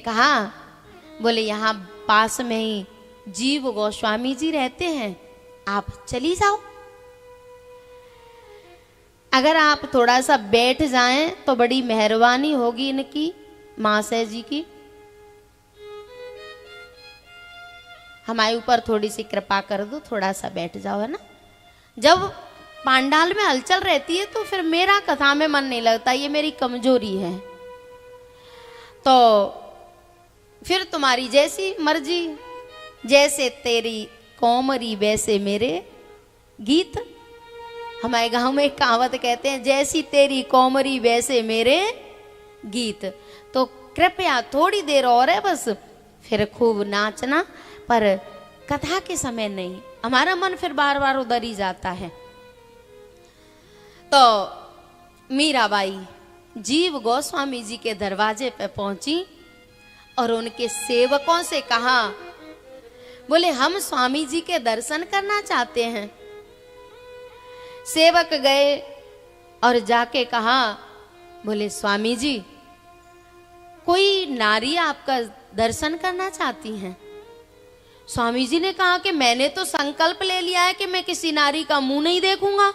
कहा, बोले यहाँ पास में ही जीव गोस्वामी जी रहते हैं, आप चली जाओ। अगर आप थोड़ा सा बैठ जाएं तो बड़ी मेहरबानी होगी इनकी, मासे जी की, हमारे ऊपर थोड़ी सी कृपा कर दो, थोड़ा सा बैठ जाओ, है ना। जब पांडाल में हलचल रहती है तो फिर मेरा कथा में मन नहीं लगता, ये मेरी कमजोरी है। तो फिर तुम्हारी जैसी मर्जी, जैसे तेरी कोमरी वैसे मेरे गीत। हमारे गांव में एक कहावत कहते हैं, जैसी तेरी कोमरी वैसे मेरे गीत। तो कृपया थोड़ी देर और है बस, फिर खूब नाचना, पर कथा के समय नहीं, हमारा मन फिर बार बार उधर ही जाता है। तो मीराबाई जीव गोस्वामी जी के दरवाजे पे पहुंची और उनके सेवकों से कहा, बोले हम स्वामी जी के दर्शन करना चाहते हैं। सेवक गए और जाके कहा, बोले स्वामी जी कोई नारी आपका दर्शन करना चाहती हैं। स्वामी जी ने कहा कि मैंने तो संकल्प ले लिया है कि मैं किसी नारी का मुंह नहीं देखूंगा,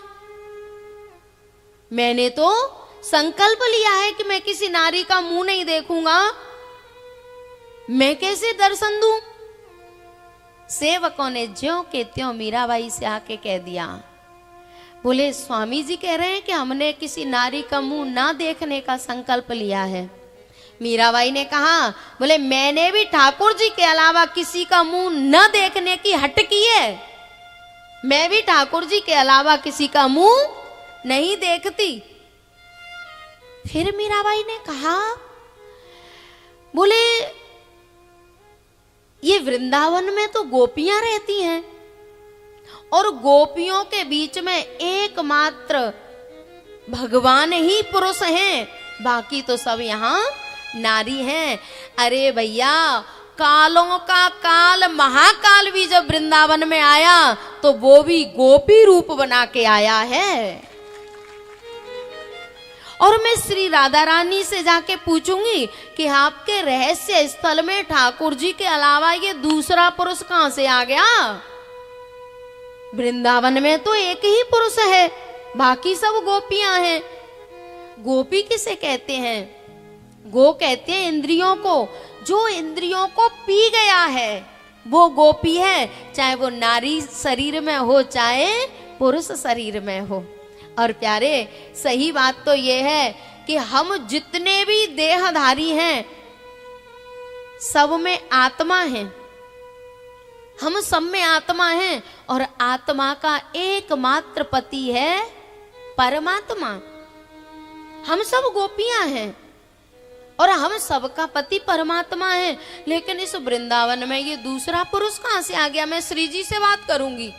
मैंने तो संकल्प लिया है कि मैं किसी नारी का मुंह नहीं देखूंगा, मैं कैसे दर्शन दूं। सेवकों ने ज्यों के त्यों मीराबाई से आके कह दिया, बोले स्वामी जी कह रहे हैं कि हमने किसी नारी का मुंह ना देखने का संकल्प लिया है। मीराबाई ने कहा, बोले मैंने भी ठाकुर जी के अलावा किसी का मुंह न देखने की हट की है, मैं भी ठाकुर जी के अलावा किसी का मुंह नहीं देखती। फिर मीराबाई ने कहा, बोले ये वृंदावन में तो गोपियां रहती हैं और गोपियों के बीच में एकमात्र भगवान ही पुरुष हैं, बाकी तो सब यहाँ नारी हैं। अरे भैया, कालों का काल महाकाल भी जब वृंदावन में आया तो वो भी गोपी रूप बना के आया है। और मैं श्री राधा रानी से जाके पूछूंगी कि आपके रहस्य स्थल में ठाकुर जी के अलावा ये दूसरा पुरुष कहां से आ गया। वृंदावन में तो एक ही पुरुष है, बाकी सब गोपियां हैं। गोपी किसे कहते हैं? गो कहते हैं इंद्रियों को, जो इंद्रियों को पी गया है वो गोपी है, चाहे वो नारी शरीर में हो चाहे पुरुष शरीर में हो। और प्यारे, सही बात तो ये है कि हम जितने भी देहधारी हैं सब में आत्मा है, हम सब में आत्मा हैं और आत्मा का एकमात्र पति है परमात्मा। हम सब गोपियां हैं और हम सबका पति परमात्मा है, लेकिन इस वृंदावन में ये दूसरा पुरुष कहां से आ गया? मैं श्री जी से बात करूंगी।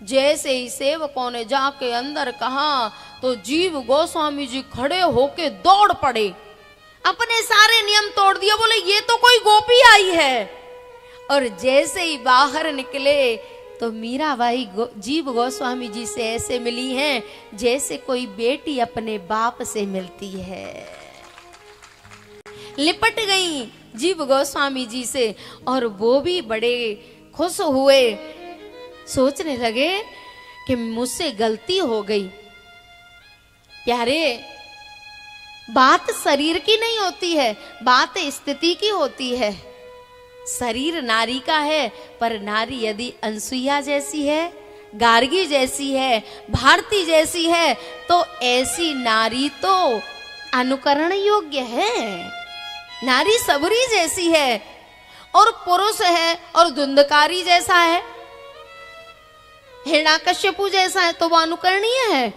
जैसे ही सेवकों ने जाके अंदर कहा तो जीव गोस्वामी जी खड़े होके दौड़ पड़े, अपने सारे नियम तोड़ दिए, बोले ये तो कोई गोपी आई है। और जैसे ही बाहर निकले तो मीराबाई जीव गोस्वामी जी से ऐसे मिली हैं जैसे कोई बेटी अपने बाप से मिलती है। लिपट गई जीव गोस्वामी जी से और वो भी बड़े खुश हुए, सोचने लगे कि मुझसे गलती हो गई। प्यारे, बात शरीर की नहीं होती है, बात स्थिति की होती है। शरीर नारी का है, पर नारी यदि अनसुईया जैसी है, गार्गी जैसी है, भारती जैसी है, तो ऐसी नारी तो अनुकरण योग्य है। नारी सबरी जैसी है और पुरुष है और धुंधकारी जैसा है, हिरण्याकश्यपु जैसा है, तो वो अनुकरणीय है?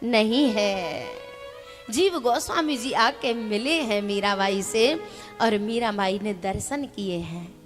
नहीं है। जीव गोस्वामी जी आके मिले हैं मीराबाई से और मीराबाई ने दर्शन किए हैं।